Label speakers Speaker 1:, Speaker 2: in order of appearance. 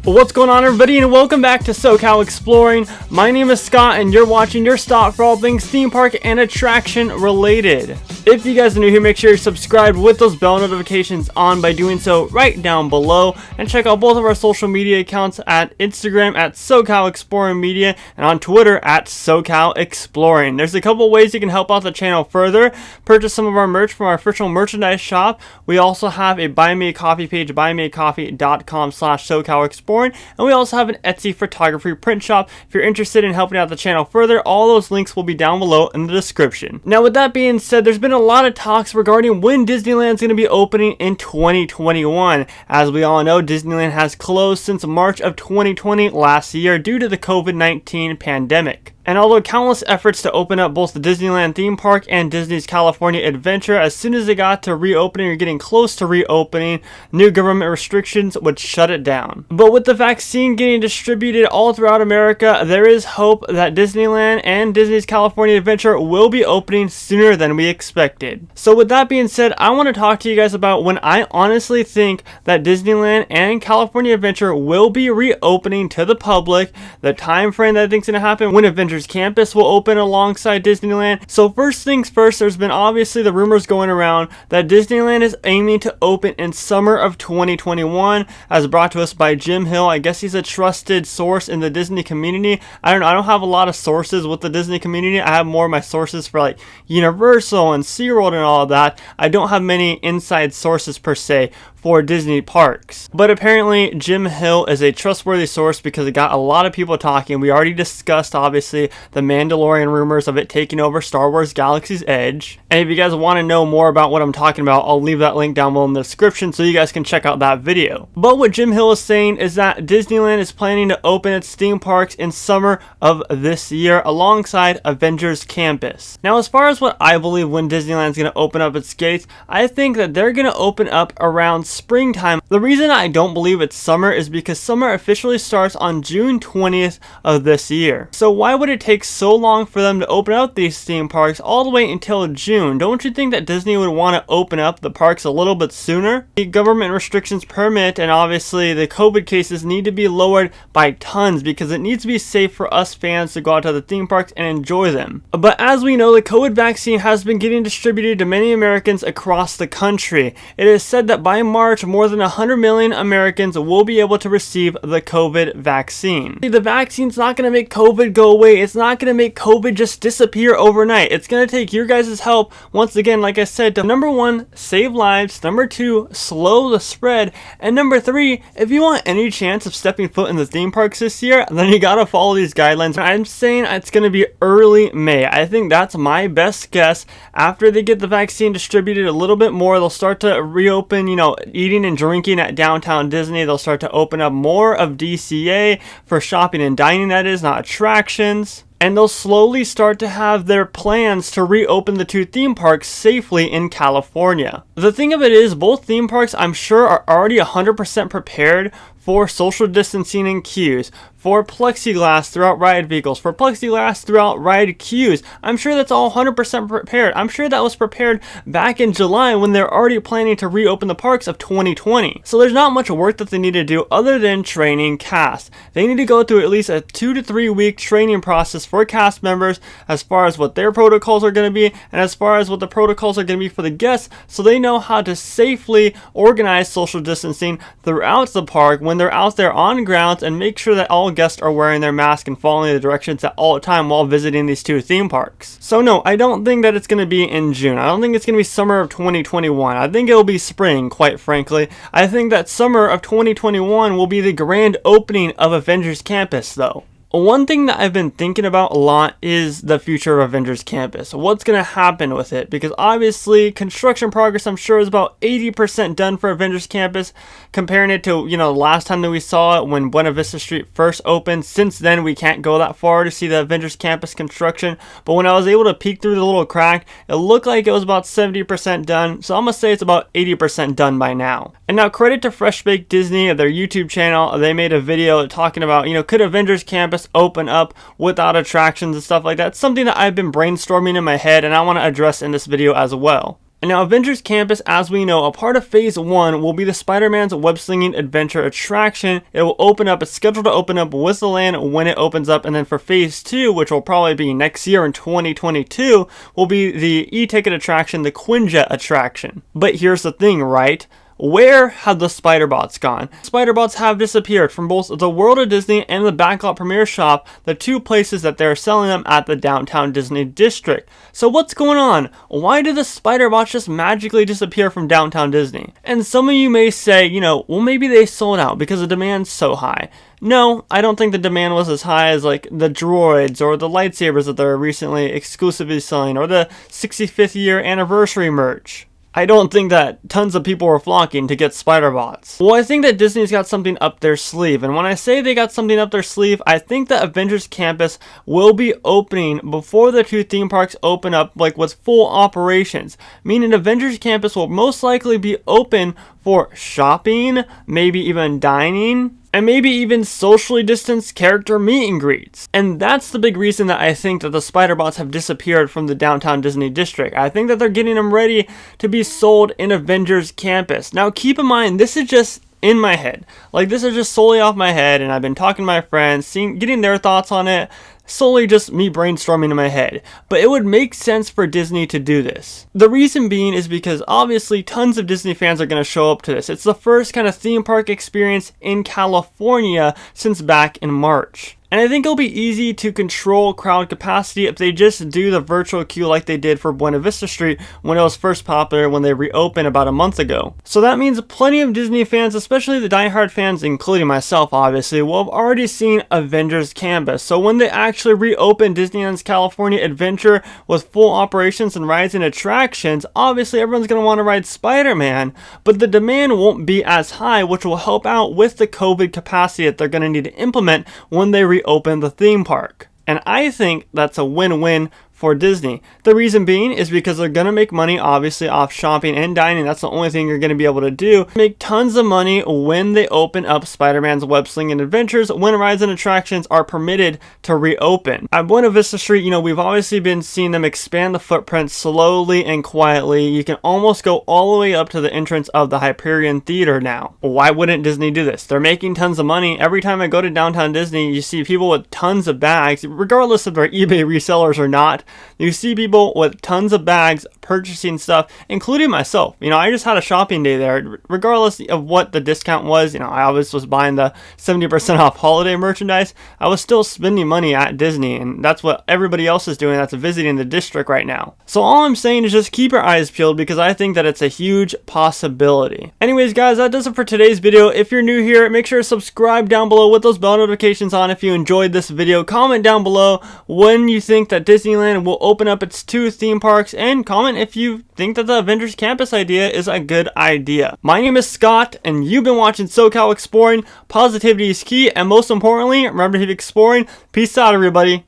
Speaker 1: What's going on, everybody, and welcome back to SoCal Exploring. My name is Scott and you're watching your stop for all things theme park and attraction related. If you guys are new here, make sure you're subscribed with those bell notifications on by doing so right down below, and check out both of our social media accounts at Instagram at SoCal Exploring Media and on Twitter at SoCal Exploring. There's a couple ways you can help out the channel further. Purchase some of our merch from our official merchandise shop. We also have a Buy Me a Coffee page, buymeacoffee.com/SoCal Exploring. And we also have an Etsy photography print shop. If you're interested in helping out the channel further, all those links will be down below in the description. Now, with that being said, there's been a lot of talks regarding when Disneyland's going to be opening in 2021. As we all know, Disneyland has closed since March of 2020 last year due to the COVID-19 pandemic. And although countless efforts to open up both the Disneyland theme park and Disney's California Adventure, as soon as they got to reopening or getting close to reopening, new government restrictions would shut it down. But with the vaccine getting distributed all throughout America, there is hope that Disneyland and Disney's California Adventure will be opening sooner than we expected. So with that being said, I want to talk to you guys about when I honestly think that Disneyland and California Adventure will be reopening to the public, the time frame that I think is going to happen, when Avengers Campus will open alongside Disneyland. So first things first, there's been obviously the rumors going around that Disneyland is aiming to open in summer of 2021, as brought to us by Jim Hill. I guess he's a trusted source in the Disney community. I don't have a lot of sources with the Disney community. I have more of my sources for like Universal and SeaWorld and all of that. I don't have many inside sources per se for Disney parks. But apparently Jim Hill is a trustworthy source because it got a lot of people talking. We already discussed obviously the Mandalorian rumors of it taking over Star Wars Galaxy's Edge. And if you guys want to know more about what I'm talking about, I'll leave that link down below in the description so you guys can check out that video. But what Jim Hill is saying is that Disneyland is planning to open its theme parks in summer of this year alongside Avengers Campus. Now, as far as what I believe when Disneyland's going to open up its gates, I think that they're going to open up around springtime. The reason I don't believe it's summer is because summer officially starts on June 20th of this year. So why would it take so long for them to open up these theme parks all the way until June? Don't you think that Disney would want to open up the parks a little bit sooner? The government restrictions permit, and obviously the COVID cases need to be lowered by tons because it needs to be safe for us fans to go out to the theme parks and enjoy them. But as we know, the COVID vaccine has been getting distributed to many Americans across the country. It is said that by March, more than 100 million Americans will be able to receive the COVID vaccine. The vaccine's not going to make COVID go away. It's not going to make COVID just disappear overnight. It's going to take your guys' help, once again, like I said, to number one, save lives, number two, slow the spread, and number three, if you want any chance of stepping foot in the theme parks this year, then you got to follow these guidelines. I'm saying it's going to be early May. I think that's my best guess. After they get the vaccine distributed a little bit more, they'll start to reopen, eating and drinking at downtown Disney. They'll start to open up more of DCA for shopping and dining, that is, not attractions. And they'll slowly start to have their plans to reopen the two theme parks safely in California. The thing of it is, both theme parks, I'm sure, are already 100% prepared for social distancing and queues, for plexiglass throughout ride vehicles, for plexiglass throughout ride queues. I'm sure that's all 100% prepared. I'm sure that was prepared back in July when they're already planning to reopen the parks of 2020. So there's not much work that they need to do other than training cast. They need to go through at least a 2 to 3 week training process for cast members as far as what their protocols are going to be and as far as what the protocols are going to be for the guests, so they know how to safely organize social distancing throughout the park when they're out there on grounds, and make sure that all guests are wearing their mask and following the directions at all time while visiting these two theme parks. So no, I don't think that it's going to be in June. I don't think it's going to be summer of 2021. I think it'll be spring, quite frankly. I think that summer of 2021 will be the grand opening of Avengers Campus, though. One thing that I've been thinking about a lot is the future of Avengers Campus. What's going to happen with it? Because obviously construction progress, I'm sure, is about 80% done for Avengers Campus, comparing it to, the last time that we saw it when Buena Vista Street first opened. Since then, we can't go that far to see the Avengers Campus construction. But when I was able to peek through the little crack, it looked like it was about 70% done. So I'm going to say it's about 80% done by now. And now credit to Fresh Baked Disney, their YouTube channel. They made a video talking about, could Avengers Campus open up without attractions and stuff like that? It's something that I've been brainstorming in my head and I want to address in this video as well. And now Avengers Campus, as we know, a part of Phase 1 will be the Spider-Man's web-slinging adventure attraction. It will open up, it's scheduled to open up with the land when it opens up, and then for Phase 2, which will probably be next year in 2022, will be the e-ticket attraction, the Quinjet attraction. But here's the thing, right? Where have the Spider-Bots gone? Spider-Bots have disappeared from both the World of Disney and the Backlot Premiere Shop, the two places that they're selling them at the downtown Disney district. So what's going on? Why did the Spider-Bots just magically disappear from downtown Disney? And some of you may say, you know, well, maybe they sold out because the demand's so high. No, I don't think the demand was as high as like the droids or the lightsabers that they're recently exclusively selling, or the 65th year anniversary merch. I don't think that tons of people were flocking to get Spider-Bots. Well, I think that Disney's got something up their sleeve, and when I say they got something up their sleeve, I think that Avengers Campus will be opening before the two theme parks open up, like with full operations. Meaning Avengers Campus will most likely be open for shopping, maybe even dining, and maybe even socially distanced character meet and greets. And that's the big reason that I think that the Spider-Bots have disappeared from the downtown Disney district. I think that they're getting them ready to be sold in Avengers Campus. Now keep in mind, this is just in my head. Like, this is just solely off my head, and I've been talking to my friends, getting their thoughts on it. Solely just me brainstorming in my head, but it would make sense for Disney to do this. The reason being is because obviously tons of Disney fans are going to show up to this. It's the first kind of theme park experience in California since back in March. And I think it'll be easy to control crowd capacity if they just do the virtual queue like they did for Buena Vista Street when it was first popular when they reopened about a month ago. So that means plenty of Disney fans, especially the diehard fans, including myself obviously, will have already seen Avengers Campus. So when they actually reopen Disneyland's California Adventure with full operations and rides and attractions, obviously everyone's going to want to ride Spider-Man, but the demand won't be as high, which will help out with the COVID capacity that they're going to need to implement when they reopen the theme park. And I think that's a win-win for Disney. The reason being is because they're going to make money obviously off shopping and dining. That's the only thing you're going to be able to do. Make tons of money when they open up Spider-Man's web slinging adventures, when rides and attractions are permitted to reopen. At Buena Vista Street, you know, we've obviously been seeing them expand the footprint slowly and quietly. You can almost go all the way up to the entrance of the Hyperion Theater now. Why wouldn't Disney do this? They're making tons of money. Every time I go to downtown Disney, you see people with tons of bags, regardless if they're eBay resellers or not. You see people with tons of bags purchasing stuff, including myself. You know, I just had a shopping day there, regardless of what the discount was. You know, I always was buying the 70% off holiday merchandise. I was still spending money at Disney, and that's what everybody else is doing that's visiting the district right now. So all I'm saying is just keep your eyes peeled, because I think that it's a huge possibility. Anyways, guys, that does it for today's video. If you're new here, make sure to subscribe down below with those bell notifications on if you enjoyed this video. Comment down below when you think that Disneyland will open up its two theme parks, and comment if you think that the Avengers Campus idea is a good idea. My name is Scott, and you've been watching SoCal Exploring. Positivity is key, and most importantly, remember to keep exploring. Peace out, everybody.